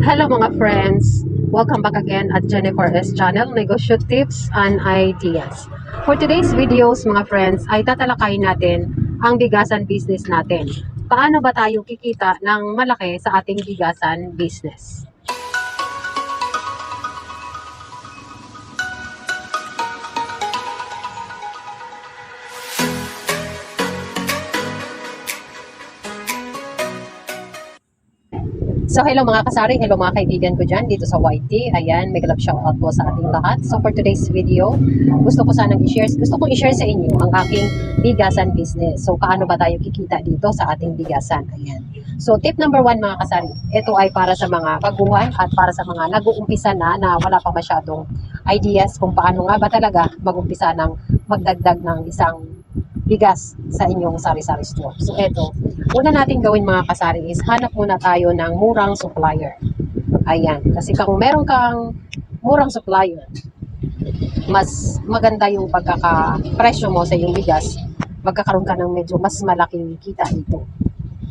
Hello mga friends! Welcome back again at Jennifer S. Channel, Negosyo Tips and Ideas. For today's videos mga friends ay tatalakayin natin ang bigasan business natin. Paano ba tayo kikita ng malaki sa ating bigasan business? So hello mga kasari, hello mga kaibigan ko dyan dito sa YT. Ayan, may love shoutout po sa ating lahat. So for today's video, gusto kong i-share sa inyo ang aking bigasan business. So paano ba tayo kikita dito sa ating bigasan? Ayan. So tip number 1 mga kasari, ito ay para sa mga baguhan at para sa mga nag-uumpisa na wala pa masyadong ideas kung paano nga ba talaga mag-umpisa ng magdagdag ng isang bigas sa inyong sari-sari store. So eto, una natin gawin mga kasari is hanap muna tayo ng murang supplier. Ayan, kasi kung meron kang murang supplier, mas maganda yung pagkaka-presyo mo sa iyong bigas, magkakaroon ka ng medyo mas malaking kita dito.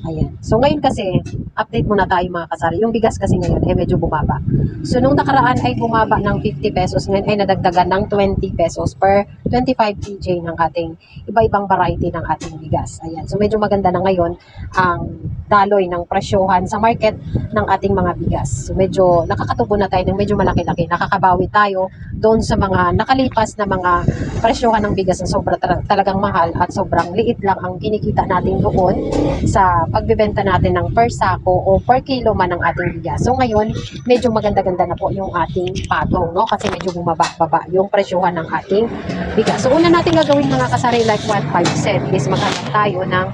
Ayan. So ngayon kasi, update muna tayo mga kasari. Yung bigas kasi ngayon ay medyo bumaba. So nung nakaraan ay bumaba ng 50 pesos, ngayon ay nadagdagan ng 20 pesos per 25 kg ng ating iba-ibang variety ng ating bigas. Ayan. So medyo maganda na ngayon ang daloy ng presyohan sa market ng ating mga bigas. So medyo nakakatubo na tayo ng medyo malaki-laki. Nakakabawi tayo doon sa mga nakalipas na mga presyohan ng bigas na sobra talagang mahal at sobrang liit lang ang kinikita natin doon sa pagbebenta natin ng per sako o per kilo man ng ating bigas. So ngayon, medyo maganda-ganda na po yung ating patong, no? Kasi medyo bumaba-baba yung presyohan ng ating bigas. So una natin gagawin mga kasari like what 5 said is maghanap tayo ng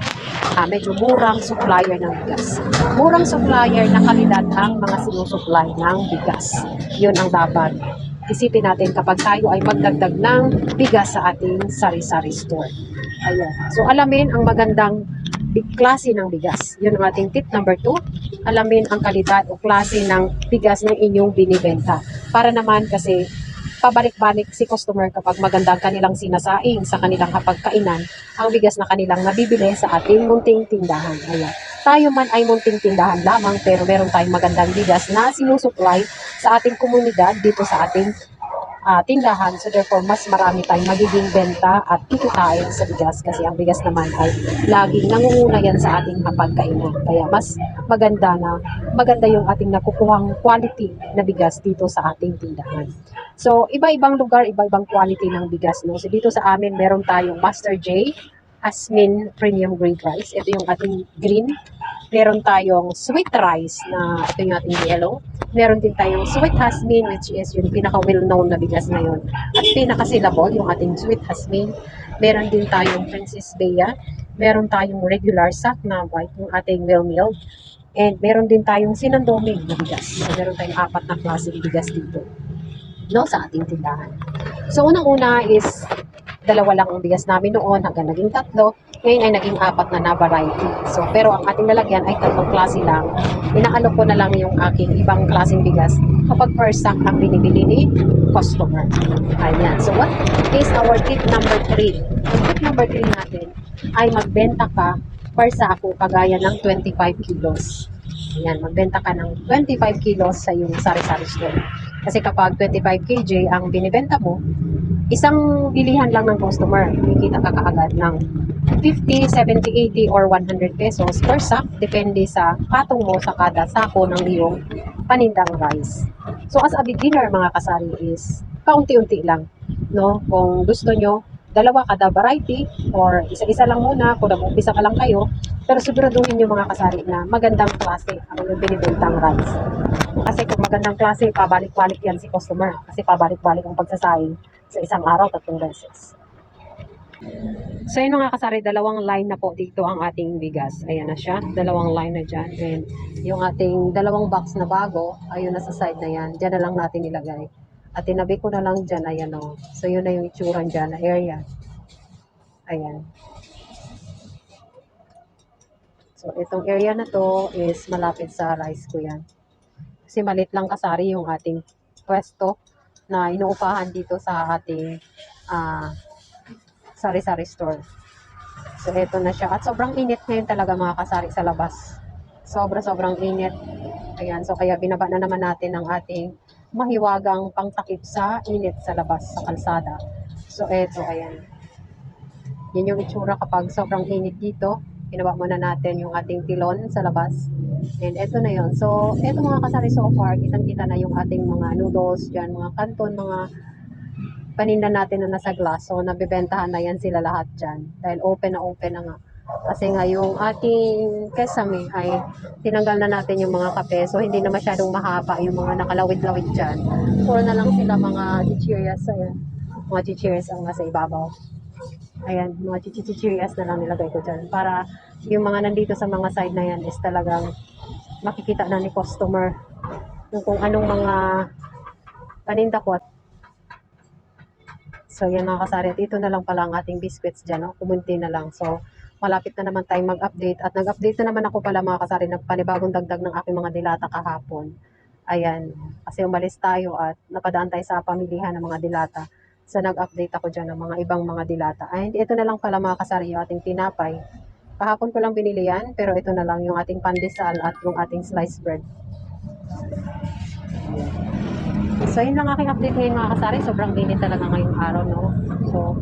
medyo murang supplier ng bigas. Murang supplier na kalidad ang mga sinusupply ng bigas. Yun ang dapat isipin natin kapag tayo ay magdagdag ng bigas sa ating sari-sari store. Ayan. So alamin ang magandang klase ng bigas. Yun ang ating tip number 2. Alamin ang kalidad o klase ng bigas ng inyong binibenta. Para naman kasi pabalik-balik si customer kapag maganda ang kanilang sinasaing sa kanilang hapagkainan, ang bigas na kanilang nabibili sa ating munting tindahan. Ayan. Tayo man ay munting tindahan lamang pero meron tayong magandang bigas na sinusupply sa ating komunidad dito sa ating tindahan. So therefore, mas marami tayong magiging benta at kikitain sa bigas kasi ang bigas naman ay laging nangunguna yan sa ating hapagkainan. Kaya mas maganda yung ating nakukuhang quality na bigas dito sa ating tindahan. So iba-ibang lugar, iba-ibang quality ng bigas. No? So dito sa amin, meron tayong Master J, Asmin Premium Grade Rice. Ito yung ating green. Meron tayong sweet rice na ito yung ating yellow. Meron din tayong sweet jasmine which is yung pinaka well-known na bigas ngayon. At pinaka-syllable yung ating sweet jasmine. Meron din tayong Princess Bea. Meron tayong regular sack na white yung ating well-milled. And meron din tayong sinandoming na bigas. So meron tayong 4 na klaseng bigas dito, no, sa ating tindahan. So unang-una is dalawa lang ang bigas namin noon hanggang naging 3. Ngayon ay naging 4 na variety. So pero ang ating lalagyan ay 3 klase lang. Inaalok ko na lang yung aking ibang klaseng bigas kapag per sack ang binibili ni customer. Ayan. So what is our tip number 3? Ang tip number 3 natin ay magbenta ka per sako kagaya ng 25 kilos. Ayan, magbenta ka ng 25 kilos sa iyong sari-sari store. Kasi kapag 25 kg ang binibenta mo, isang bilihan lang ng customer, kikita ka kaagad ng 50, 70, 80, or 100 pesos per sack, depende sa patong mo sa kada sako ng iyong panindang rice. So as a beginner mga kasari is, kaunti-unti lang. No? Kung gusto nyo, dalawa kada variety, or isa-isa lang muna, kung nag-umpisa ka lang kayo, pero siguraduhin nyo mga kasari na magandang klase ang yung binibentang rice. Kasi kung magandang klase, pabalik-balik yan si customer. Kasi pabalik-balik ang pagsasaing sa isang araw, 3 beses. So yun mga kasari, dalawang line na po dito ang ating bigas. Ayan na siya, dalawang line na dyan. And yung ating dalawang box na bago, ayun na sa side na yan. Dyan na lang natin ilagay. At tinabi ko na lang dyan, ayan o. So yun na yung itsura dyan na area. Ayan. So itong area na to is malapit sa rice ko yan. Kasi malit lang kasari yung ating pwesto na inuupahan dito sa ating sari-sari store. So ito na siya. At sobrang init ngayon talaga mga kasari sa labas. Sobrang init. Ayan, so kaya binaba na naman natin ang ating mahiwagang pangtakip sa init sa labas sa kalsada. So eto, ayan. Yan yung itsura kapag sobrang init dito. Binaba muna natin yung ating pilon sa labas. And eto na yon. So, eto mga kasari so far, kitang-kita na yung ating mga noodles dyan, mga kanton, mga paninda natin na nasa glass. So, nabibentahan na yan sila lahat dyan. Dahil open na nga. Kasi nga yung ating kesame ay tinanggal na natin yung mga kape. So, hindi na masyadong mahaba yung mga nakalawid-lawid dyan. Puro na lang sila mga chichirias. Ayan. Mga chichirias ang nasa ibabaw. Ayan, mga chichirias na lang nilagay ko dyan. Para yung mga nandito sa mga side na yan is talagang makikita na ni customer yung kung anong mga paninda ko. So, yan mga kasari. Ito na lang pala ang ating biscuits dyan. No? Kumunti na lang. So, malapit na naman tayong mag-update. At nag-update na naman ako pala mga kasari ng panibagong dagdag ng aking mga dilata kahapon. Ayan. Kasi umalis tayo at napadaan tayo sa pamilihan ng mga dilata. So, nag-update ako dyan ng mga ibang mga dilata. And ito na lang pala mga kasari yung ating tinapay. Kahapon ko lang binili yan, pero ito na lang yung ating pandesal at yung ating sliced bread. So, yun lang aking update ngayon mga kasari. Sobrang init talaga ngayong araw, no? So,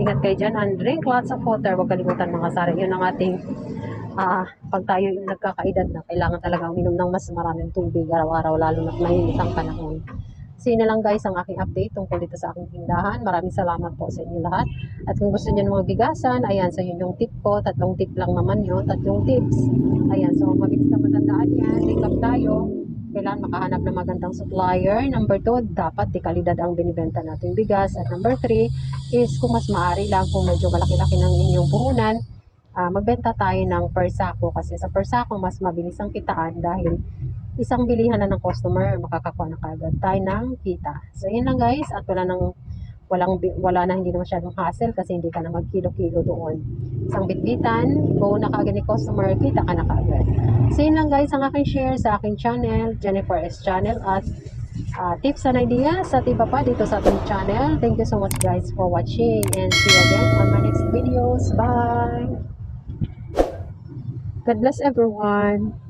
ingat kayo dyan and drink lots of water. Huwag kalimutan mga kasari. Yun ang ating, pag tayo yung nagkakaedad na, kailangan talaga uminom ng mas maraming tubig araw-araw, lalo na mainit ang panahon. So, yun na lang guys ang aking update tungkol dito sa aking tindahan. Maraming salamat po sa inyo lahat. At kung gusto niyo ng mga bigasan, ayan, so yun yung tip ko. 3 tip lang naman yun, 3 tips. Ayan, so mabilis na matandaan yan. Recap tayo. Kailangan makahanap ng magandang supplier. Number 2, dapat di kalidad ang binibenta nating bigas. At number 3 is kung mas maaari lang, kung medyo malaki-laki ng inyong puhunan, magbenta tayo ng per sako. Kasi sa per sako, mas mabilis ang kitaan dahil isang bilihan na ng customer, makakakuha na kagad tayo ng kita. So, yun lang guys. At wala na hindi na masyadong hassle kasi hindi ka na magkilo-kilo doon. Isang bitbitan, go na kagad ni customer, kita ka na kagad. So, yun lang guys ang aking share sa aking channel, Jennifer S. Channel, at tips and ideas at iba pa dito sa ating channel. Thank you so much guys for watching and see you again on my next videos. Bye! God bless everyone!